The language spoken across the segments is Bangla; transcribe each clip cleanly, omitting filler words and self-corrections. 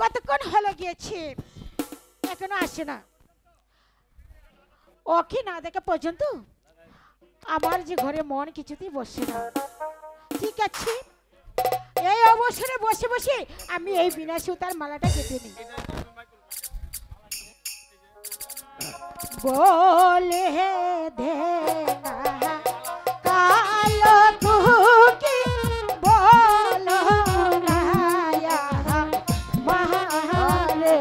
কতক্ষণ হলো গিয়েছে এখনো আসে না। ওকে না দেখা পর্যন্ত আমার যে ঘরে মন কিছুতেই বসে না। ঠিক আছে, এই অবসরে বসে বসে আমি এই বিনা সুতার মালাটা কেটে নিই। বলে দে না কালো কুকি বলো না মারে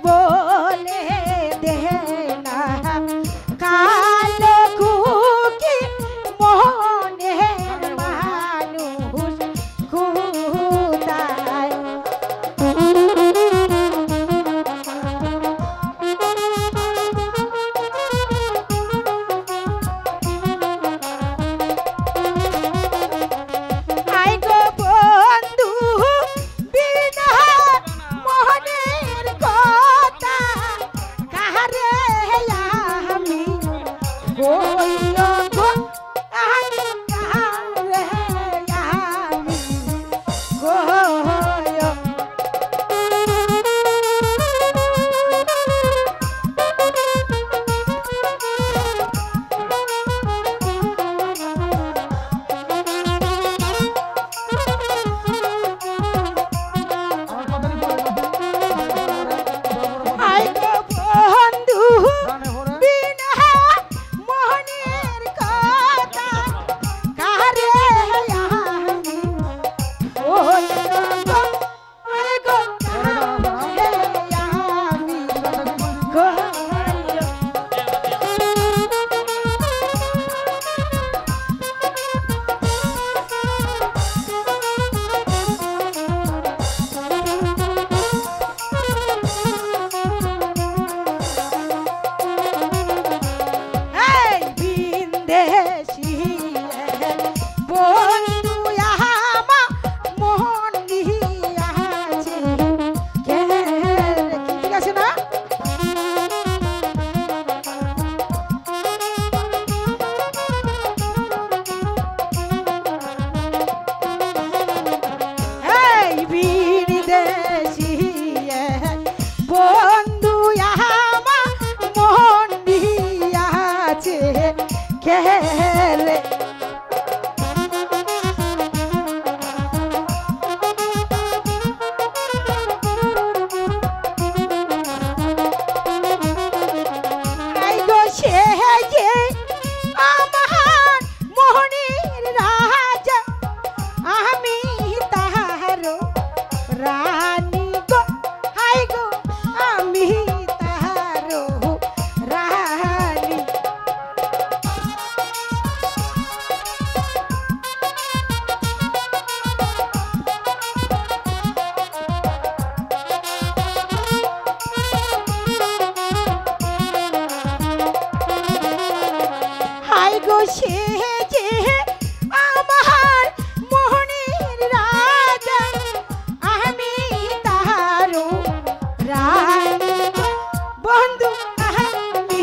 বলে দে না কালো কুকি মনের মানুষ কোথায়। আই গো বন্ধু বিনা মনের কথা কাহারে আমি কইও গো আমি কাহারে আমি কইও। আই গো বন্ধু বিনা মনের কথা কাহারে আমি কইও গো আই গো কাহারে আমি কইও। এই বিন্দেশি বন্ধু আমা মোহন নিয়াছে কে ঠিক আছে না। এই বিদেশি বন্ধু আমা মোহন নিয়াছে খেলে। আই গো সে যে আমার মোহনের রাজা আমি তাহার রানী গো। আই গো আমি তাহার রানী। হাই গো সে যে আমার মোহনের রাজা আমি তাহার রানী বন্ধু আমি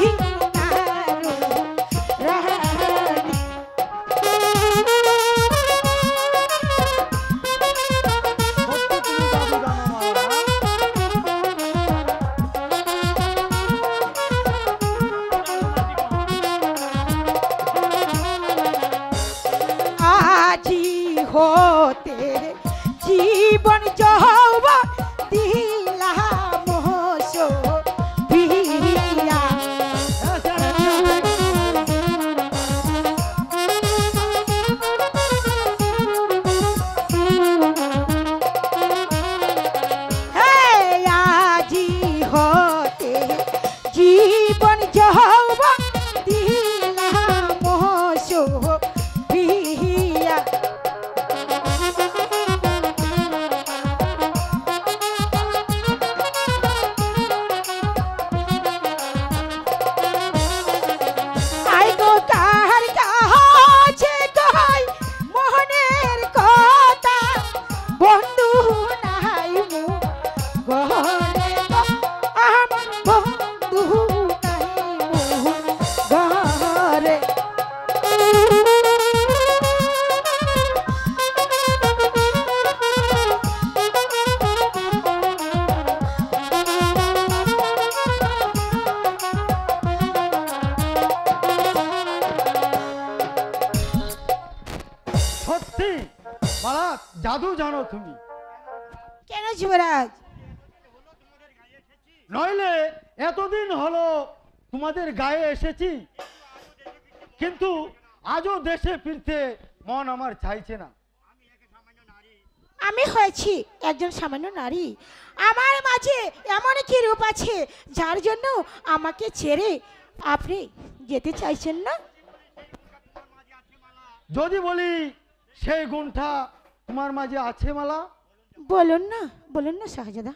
তাহার রানী। আজি হতে জীবন যৌবন দিলাম সো বিয়া। আজি হতে জীবন যৌবন দিলাম সো বিয়া। সত্যি মালা জাদু জানো তুমি। কেন যুবরাজ? নইলে এতদিন হলো তোমাদের গায়ে এসেছি, কিন্তু আজও দেশে ফিরতে মন আমার চাইছে না। আমি হয়েছি একজন সামান্য নারী, আমার মাঝে এমন কি রূপ আছে যার জন্য আমাকে ছেড়ে আপনি যেতে চাইছেন না? যদি বলি সেই গুণটা তোমার মাঝে আছে মালা? বলুন না শাহজাদা,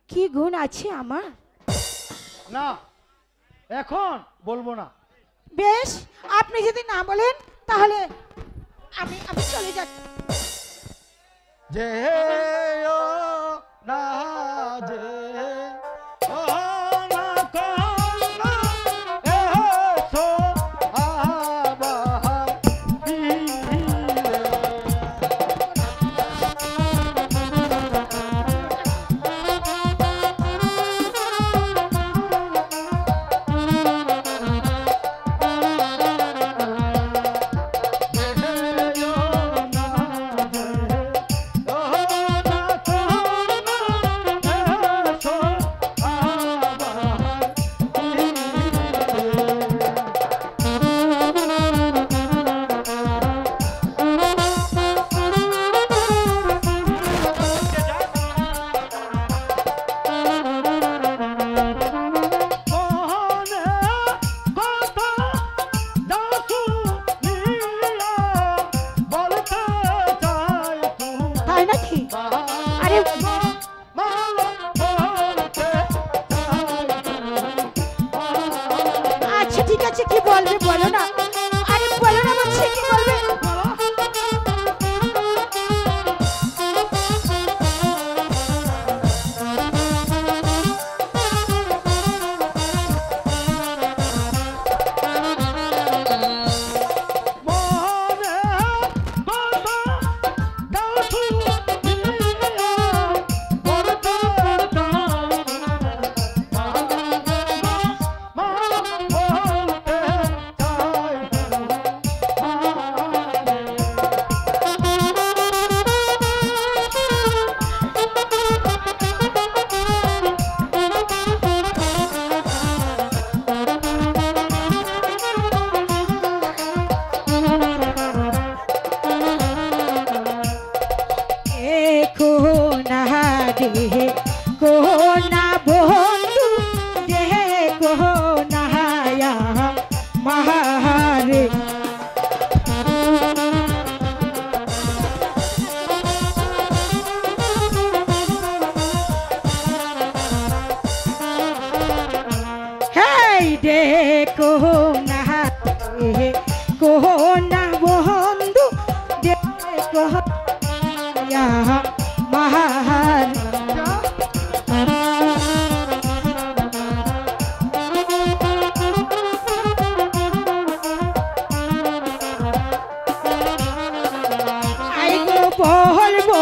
কি গুণ আছে আমার? না, এখন বলবো না। বেশ, আপনি যদি না বলেন তাহলে আমি চলে যাচ্ছি। যে ও না যে ও না কন্যা এসো আবার ফিরে। তাই নাকি? আরে আচ্ছা ঠিক আছে, কি বলবে বলো না। আরে বলো না বলছি, কি বলবে? কোনা বন্ধু দেহে কোনা মহারে হেই দেখো না কোনা বন্ধু দেখো মহার বলবো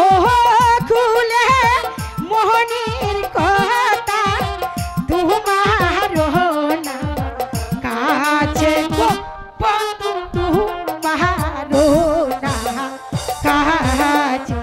খুলে মোহনের কথা তোমার না কাছে বন্ধু তোমার না কাছে।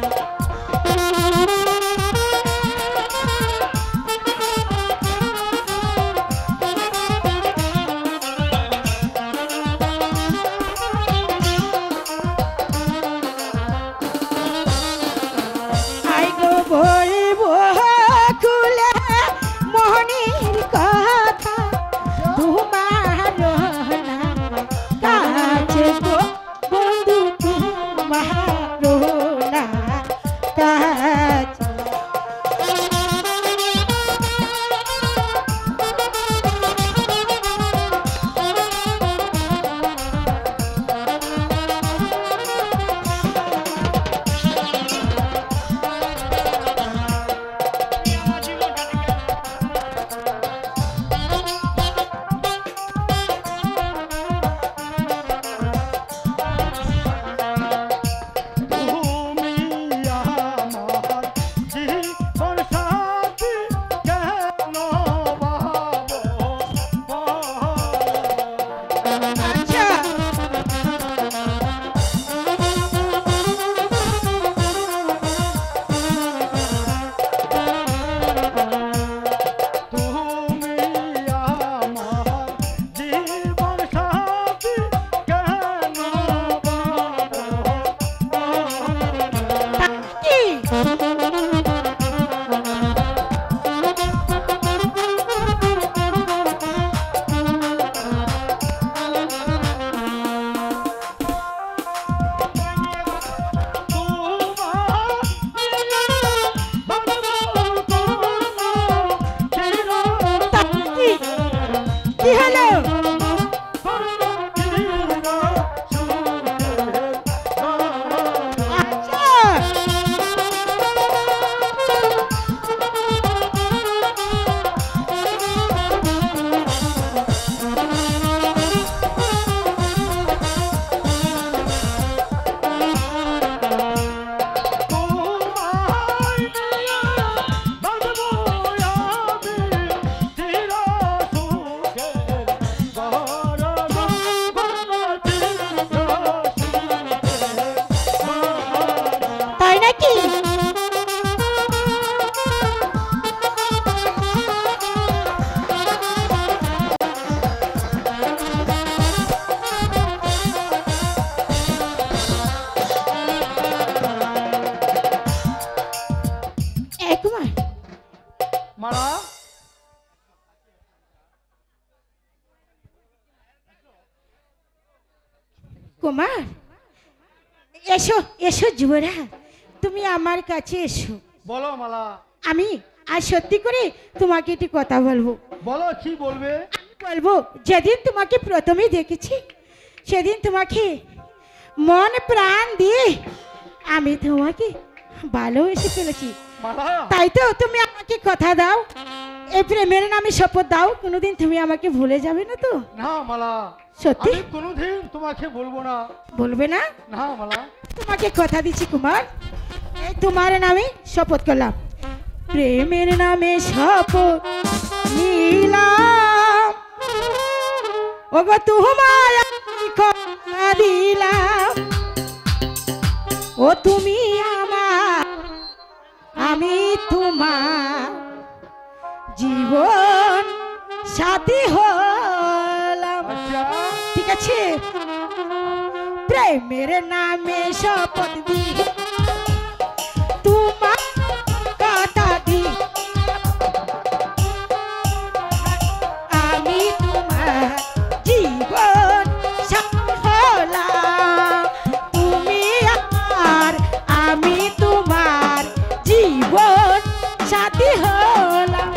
নাকি? কুমার, মালা, কুমার, এসো এসো যুবরা, তুমি আমার কাছে এসো। বলো মালা। আমি আজ সত্যি করে তোমাকে একটি কথা বলবো। বলো, কি বলবে? বলবো, যেদিন তোমাকে প্রথমে দেখেছি সেদিন তোমাকে মন প্রাণ দিয়ে আমি তোমাকে ভালোবেসে ফেলেছি। মালা, তাই তো তুমি আমাকে কথা দাও, এই প্রেমের নামে শপথ দাও, কোনোদিন তুমি আমাকে ভুলে যাবে না তো? না মালা, সত্যি আমি কোনোদিন তোমাকে বলবো না। বলবে না? না মালা। তোমাকে কথা দিচ্ছি কুমার, এই তোমার নামে শপথ করলাম, প্রেমের নামে শপথ নিলাম, ওগো তোমায় আমি কথা দিলাম, ও তুমি আমার, আমি তোমার জীবন সাথী হলাম। আচ্ছা, ঠিক আছে, প্রেমের নামে শপথ দি, তোমার কথা দি, আমি তোমার জীবন সাথী হলাম, তুমি আমার, আমি তোমার জীবন সাথী হলাম।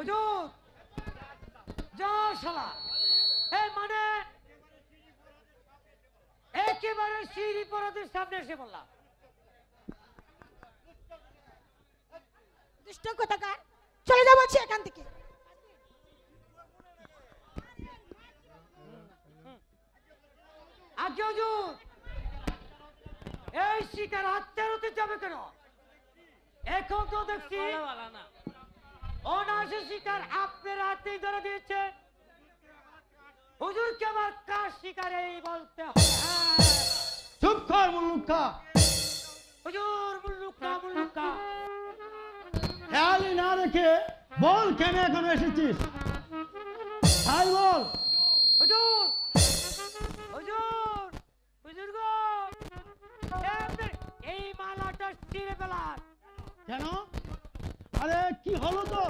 হুজুর যা শালা এই মানে একেবারে সিঁড়ি পরাদের সামনে এসে বললাম দুষ্ট কোথাকার, চলে যাবো এখান থেকে। আগে হুজুর এই শিকার হাতের হতে যাবে কেন? এখন তো দেখছি অনায়াসে শিকার আপনার হাতেই ধরে দিয়েছে। হুজুরকে আমার কার শিকার এই বলতে হবে? চুপ কর মুল্লুকা। হুজুর মুল্লুকা মুল্লুকা খেয়ালি না রেখে বল কেন এখন এসেছিস? তাই বল। হুজুর হুজুর হুজুর গো এই মালাটা ছিঁড়ে ফেলার। কেন? আরে কি হলো তো?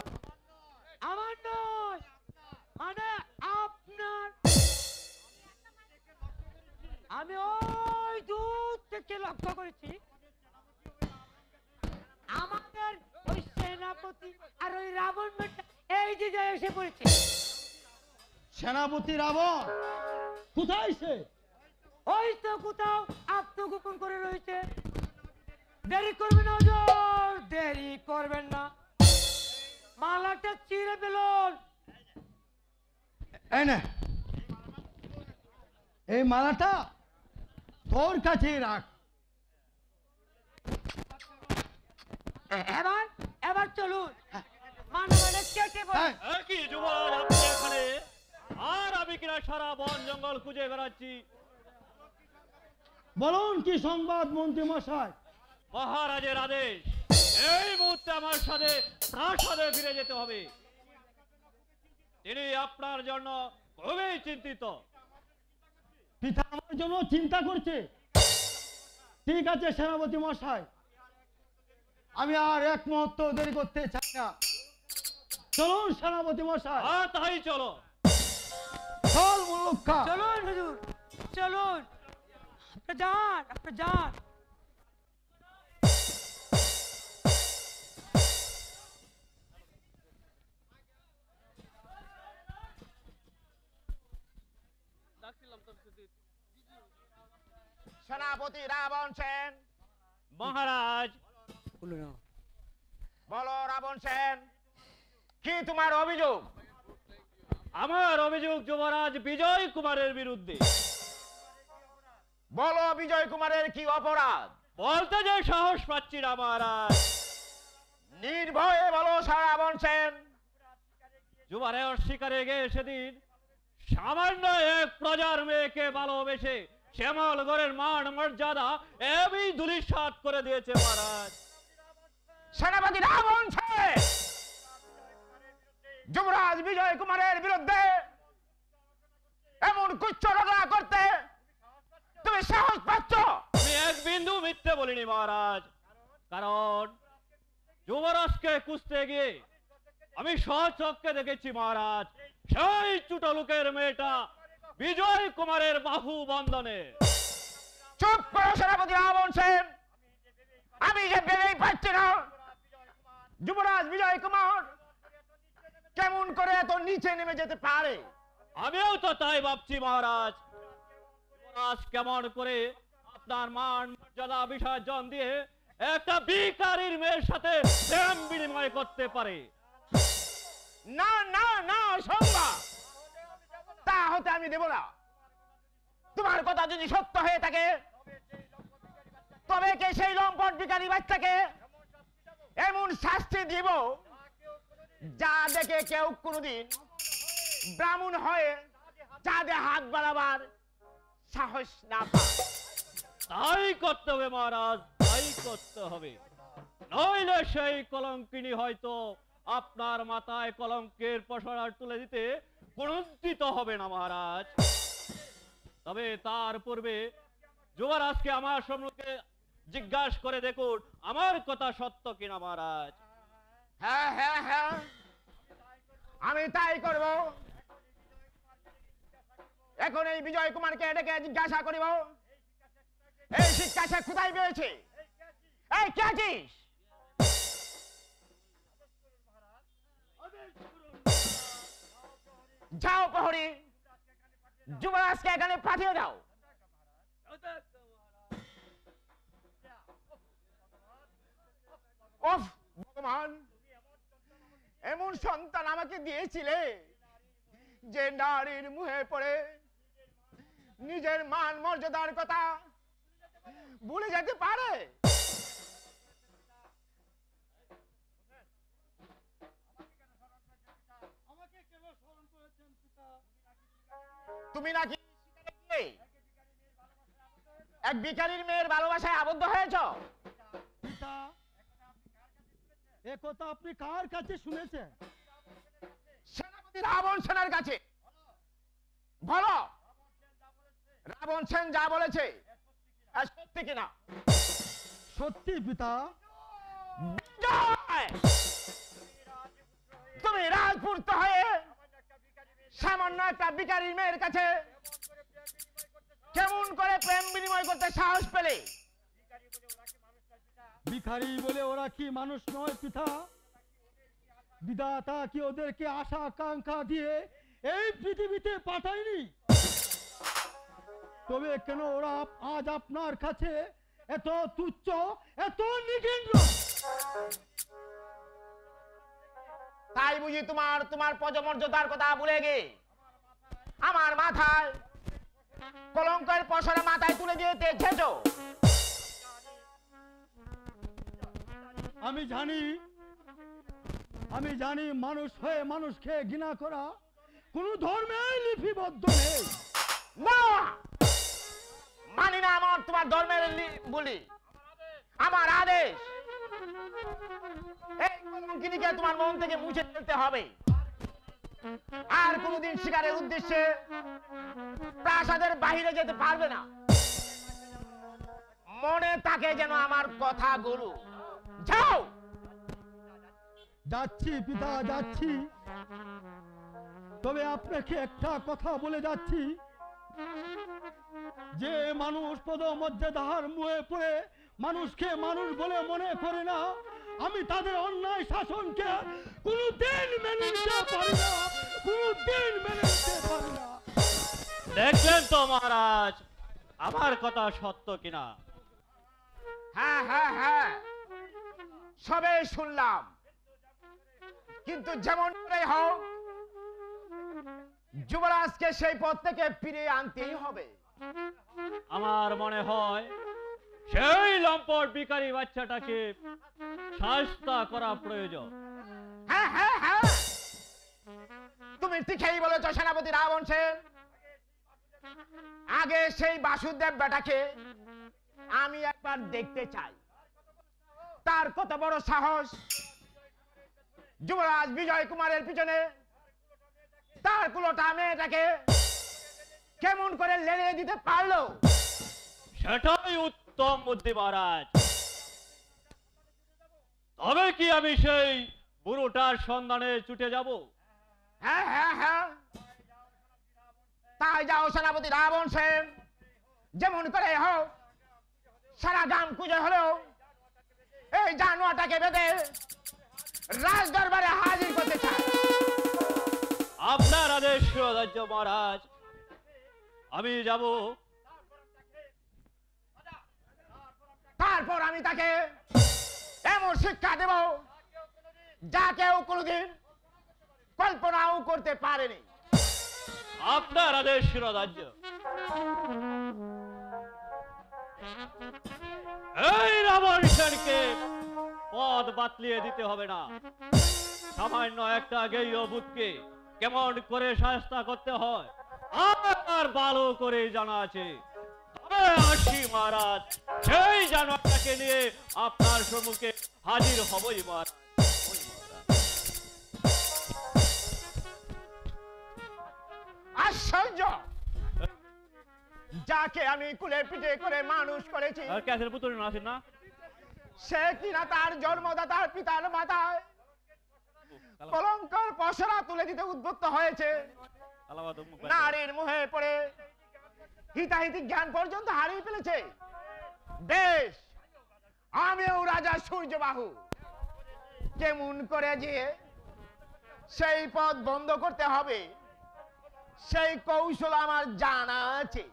আমার নয় মানে আপনার। আমি ওই দূর থেকে লক্ষ্য করেছি আমাদের ওই সেনাপতি আর ওই রাবণ বেটা এই দিকে এসে পড়েছে। সেনাপতি রাবণ কোথায় সে? ওই তো কোথাও আত্মগোপন করে রয়েছে। দেরি করবেন না হুজুর, দেরি করবেন না, মালাটা ছিঁড়ে ফেলুন। এই নে, এই মালাটা তোর কাছেই রাখ। এবার এবার চলুন, মানে মানে কেটে পড়ে। কি যুবরাজ আপনি এখানে, আর আমি কিনা সারা বন জঙ্গল খুঁজে বেড়াচ্ছি। বলুন কি সংবাদ মন্ত্রী মশাই? মহারাজের আদেশ, এই মুহূর্তে আমার সাথে প্রাসাদে ফিরে যেতে হবে। তিনি আপনার জন্য খুবই চিন্তিত। পিতা আমার জন্য চিন্তা করছে। ঠিক আছে সেনাপতি মশাই, আমি আর এক মুহূর্ত দেরি করতে চাই না। চলুন সেনাপতি মশাই। তাই চলো। চল মুল্লুকা। চলুন হুজুর চলুন, আপনি যান আপনি যান। সেনাপতি রাবণ সেন। মহারাজ, বলো রাবণ সেন, কি তোমার অভিযোগ? আমার অভিযোগ যুবরাজ বিজয় কুমারের বিরুদ্ধে। বলো বিজয় কুমারের কি অপরাধ? বলতে যে সাহস পাচ্ছি না মহারাজ। নির্ভয়ে বলো রাবণ সেন। যুবরাজ শিকারে গিয়ে সেদিন সামান্য এক প্রজার মেয়েকে ভালোবেসে শ্যামলগড়ের মান মর্যাদা এমনি ধূলিসাৎ করে দিয়েছে মহারাজ। সেনাপতি রাবণ সেন, যুবরাজ বিজয় কুমারের বিরুদ্ধে এমন কুচ্ছরচনা করতে তুমি সাহস পাচ্ছ? আমি এক বিন্দু মিথ্যে বলিনি মহারাজ, কারণ যুবরাজকে খুঁজতে গিয়ে আমি স্বচক্ষে দেখেছি মহারাজ, সেই ছোট লোকের মেয়েটা বিজয় কুমারের বাহু বন্ধনে। চুপ করো সেনাপতি রাবণ সেন, আমি যে ভেবেই পাচ্ছি না যুবরাজ বিজয় কুমার কেমন করে এত নিচে নেমে যেতে পারে। আমিও তো তাই ভাবছি মহারাজ, যুবরাজ কেমন করে আপনার মান মর্যাদা বিসর্জন দিয়ে একটা ভিখারির মেয়ের সাথে প্রেম বিনিময় করতে পারে। না না না অসম্ভব, তা হতে আমি দেব না। তোমার কথা যদি সত্য হয়ে থাকে তবে কে সেই লম্পট ভিখারি বাচ্চাকে এমন শাস্তি দিব যা দেখে কেউ কোনোদিন ব্রাহ্মণ হয়ে চাঁদে হাত বাড়াবার সাহস না পায়। তাই করতে হবে মহারাজ, তাই করতে হবে, নইলে সেই কলঙ্কিনী হয়তো আপনার মাথায় কলঙ্কের পসরা তুলে দিতে কুণ্ঠিত হবে না মহারাজ। তবে তার পূর্বে যুবরাজকে আমার সম্মুখে জিজ্ঞাসা করে দেখুন আমার কথা সত্য কিনা মহারাজ। হ্যাঁ হ্যাঁ হ্যাঁ, আমি তাই করব। এখন এই বিজয় কুমারকে ডেকে জিজ্ঞাসা করিব এই শিক্ষা সে কোথায় পেয়েছে। এই কে আছিস? যাও প্রহরী, যুবরাজকে এখানে পাঠিয়ে দাও। ওফ ভগবান, এমন সন্তান আমাকে দিয়েছিলে যে নারীর মুহে পড়ে নিজের মান মর্যাদার কথা ভুলে যেতে পারে। তুমি নাকি এক ভিখারির মেয়ের ভালোবাসায় আবদ্ধ হয়েছ? পিতা, এ কথা আপনি কার কাছে শুনেছেন? সেনাপতি রাবণ সেনের কাছে। বলো, রাবণ সেন যা বলেছে সত্যি কিনা? সত্যি পিতা। জয়! তুমি রাজপুত্র হয়ে সামান্য একটা ভিখারির মেয়ের কাছে কেমন করে প্রেম বিনিময় করতে সাহস পেলে? ভিখারি বলে ওরা কি মানুষ নয় পিতা? বিধাতা কি ওদেরকে আশা আকাঙ্ক্ষা দিয়ে এই পৃথিবীতে পাঠায়নি? তবে কেন ওরা আজ আপনার কাছে এত তুচ্ছ, এত নিঘৃণ্য? তাই বুঝি তোমার পদমর্যাদার কথা ভুলে গে আমার মাথায় কলঙ্কের পশরা মাথায় তুলে দিতে চেয়েছো? আমি জানি মানুষ হয়ে মানুষকে ঘৃণা করা কোন ধর্মেই লিপিবদ্ধ নেই। না, মানি না আমার তোমার ধর্মের বলি। আমার আদেশ, এই কলঙ্কিনীকে তোমার মন থেকে মুছে ফেলতে হবে। আর কোনদিন শিকারের উদ্দেশ্যে প্রাসাদের বাইরে যেতে পারবে না। মনে থাকে যেন আমার কথাগুলো। যাও। যাচ্ছি পিতা, যাচ্ছি। তবে আপনাকে একটা কথা বলে যাচ্ছি, যে মানুষ পদমর্যাদার মুহে পড়ে মানুষকে মানুষ বলে মনে করে না, আমি তাদের অন্যায় শাসনকে কোনদিন মেনে নিতে পারি না, কোনদিন মেনে নিতে পারি না। দেখলেন তো মহারাজ আমার কথা সত্য কিনা? হ্যাঁ হ্যাঁ হ্যাঁ, সবে শুনলাম। কিন্তু যেমন করেই হোক যুবরাজকে সেই পথ থেকে ফিরিয়ে আনতেই হবে। আমার মনে হয় সেই লম্পট ভিখারি বাচ্চাটাকে শাস্তি করা প্রয়োজন। হ্যাঁ হ্যাঁ হ্যাঁ, তুমি ঠিকই বলেছ সেনাপতি রাবণ সেন। আগে সেই বাসুদেব বেটাকে আমি একবার দেখতে চাই। তার কত বড় সাহস যুবরাজ বিজয় কুমারের পিছনে তার কুলোটা মেয়েটাকে কেমন করে লেড়ে দিতে পারলো। সেটাই উত্তম বুদ্ধি মহারাজ। তবে কি আমি সেই বুড়োটার সন্ধানে ছুটে যাব? হ্যাঁ হ্যাঁ হ্যাঁ, তাই যাও সেনাপতি রাবণ সেন। যেমন করে হোক সারা গ্রাম খুঁজে হলেও এই জানোয়ারটাকে বেঁধে রাজ দরবারে হাজির করতে চাই। আপনার আদেশ রাজ্য মহারাজ, আমি যাব। তারপর আমি তাকে এমন শিক্ষা দেব যা কেউ কোনোদিন কল্পনাও করতে পারেনি। আপনার আদেশ রাজ্য। এই রাবণ সেনকে পদ বাতলিয়ে দিতে হবে না। সামান্য একটা গেয় বুধকে কেমন করে শাস্তি করতে হয় আর ভালো করে জানা আছে। তবে আসি মহারাজ, সেই জানোয়ারটাকে নিয়ে আপনার সম্মুখে হাজির হবই মহারাজ। আশ্চর্য, যাকে আমি কুলে পিঠে করে মানুষ করেছি আর ক্যাসের পুতুল আছেন না, সে কিনা তার জন্মদাতার পিতার মাথায় কলঙ্কের পসরা তুলে দিতে উদ্বুদ্ধ হয়েছে। নারীর মুহে পড়ে হিতাহিতি জ্ঞান পর্যন্ত হারিয়ে ফেলেছে। বেশ, আমিও রাজা সূর্যবাহু কেমন করে যে সেই পথ বন্ধ করতে হবে সেই কৌশল আমার জানা আছে।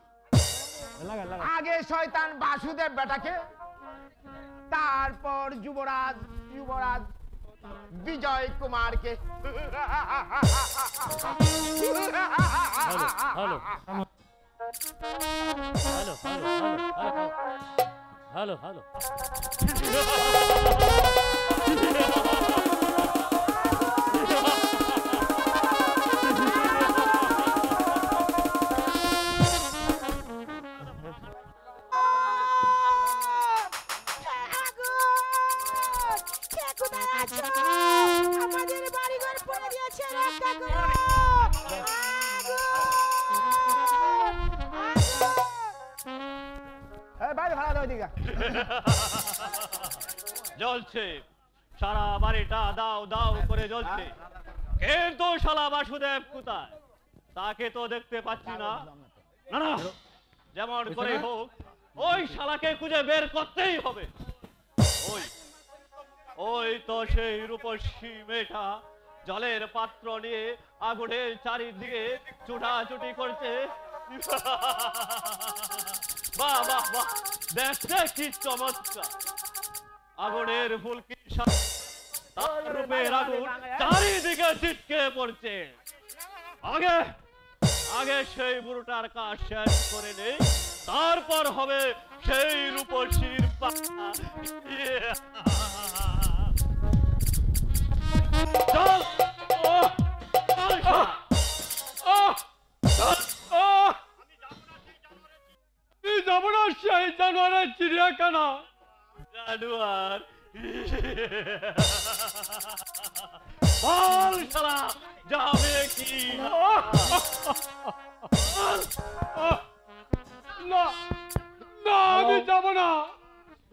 আগে শয়তান বাসুদেব বেটাকে, তারপর যুবরাজ বিজয় কুমারকে। হ্যালো হ্যালো হ্যালো আমাদের বাড়িঘর পড়ে দিয়েছে, রক্ষা করো। বাইরে ভাড়া দাও দিঘা। জ্বলছে, সারা বাড়িটা দাও দাও করে জ্বলছে, কিন্তু শালা বাসুদেব কোথায়? তাকে তো দেখতে পাচ্ছি না। না না, যেমন করে হোক ওই শালাকে খুঁজে বের করতেই হবে। ওই ওই তো সেই রূপসী মেয়েটা জলের পাত্র নিয়ে আগুনের চারিদিকে ছুটাছুটি করছে। বাহ বাহ বাহ, দেখতে কি চমৎকার! আগুনের ফুলকির সাথে তার রূপের আগুন চারিদিকে ছিটকে পড়ছে। আগে আগে সেই বুড়োটার কাজ শেষ করে নেই, তারপর হবে সেই রূপসীর পালা। চল যাবো না সেই জানোয়ারের চিড়িয়াখানা। জানোয়ার বল শালা, যাবে কি? না না, আমি যাব না,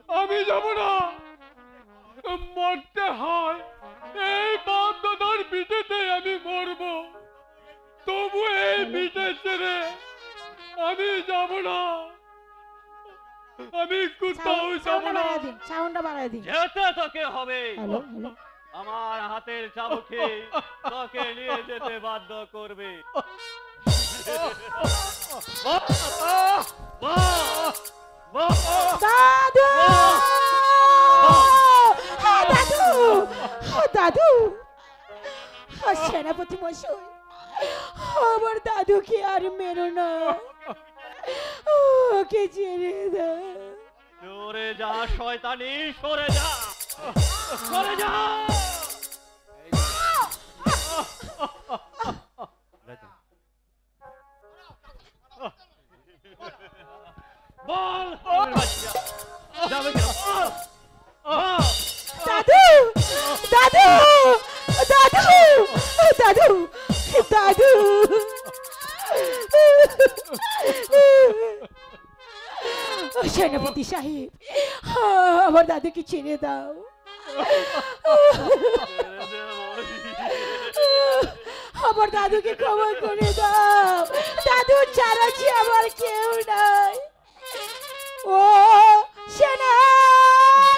আমি যাব না। মরতে হয় এই বাপ দাদার পিঠেতে আমি মরবো, তবু এই পিঠে ছেড়ে আমি যাব না, আমি কোথাও যাব না। সাউন্ডটা বাড়াই দিন। যেতে তোকে হবে, হ্যালো হ্যালো, আমার হাতের চাবুকে তোকে নিয়ে যেতে বাধ্য করবে। দাদু দাদু দাদু, সেনাপতি মশাই, আমার দাদুকে আর মেরো না, ওকে ছেড়ে দাও। সরে যা শয়তানি, সরে যা, সরে যা। বল যাবে কি? দাদু দাদু দাদু দাদু দাদু, সেনাপতি সাহেব, আমার দাদুকে ছেড়ে দাও। আমার দাদুকে ক্ষমা করে দাও, দাদু ছাড়া যে আমার কেউ নাই। ও সেনা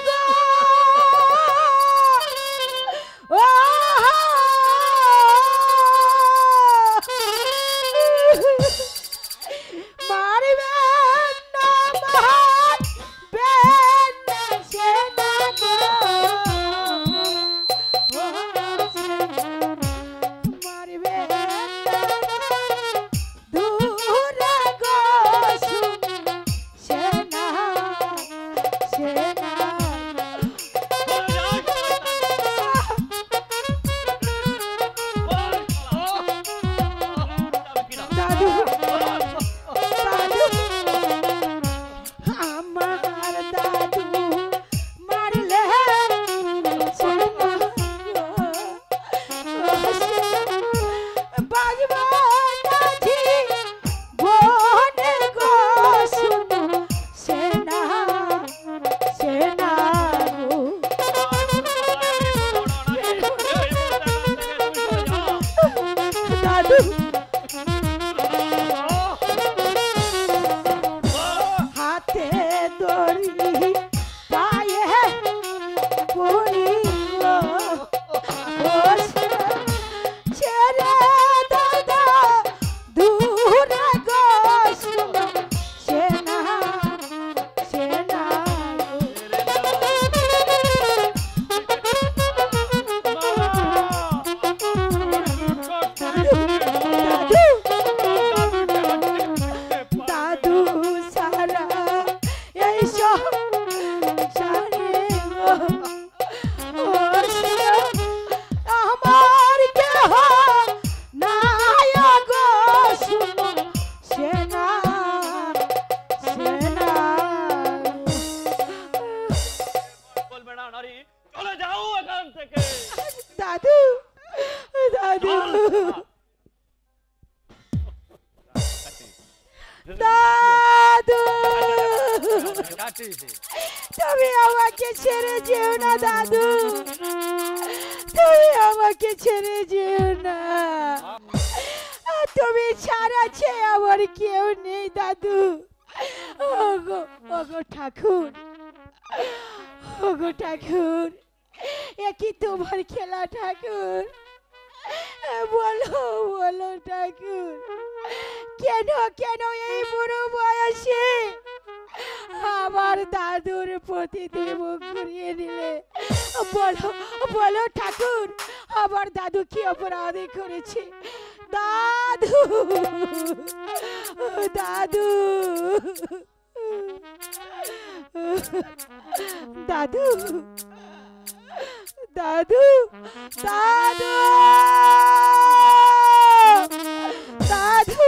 গো, ও মারবেন না, মারবেন না সেনা গো, মারবেন না, দূরে গো সেনা সেনা। দাদু দাদু, আমার দাদু মারলে বাজব নাচি বনে গো শুনো সেনা সেনা গো। দাদু হাতে দড়ি পায়ে পড়ি গো, ও ছেড়ে দাদা দূরে তুমি আমাকে ছেড়ে যেও না দাদু, তুমি আমাকে ছেড়ে যেও না। তুমি ছাড়া আছে আমার কেউ নেই দাদু। ওগো ওগো ঠাকুর, ওগো ঠাকুর, এ কি তোমার খেলা ঠাকুর? বলো বলো ঠাকুর, কেন কেন এই বুড়ো বয়সে আমার দাদুর প্রতিতে মুখ ঘুরিয়ে দিলে? বলো বলো ঠাকুর, আমার দাদু কি অপরাধ করেছে? দাদু দাদু দাদু দাদু দাদু দাদু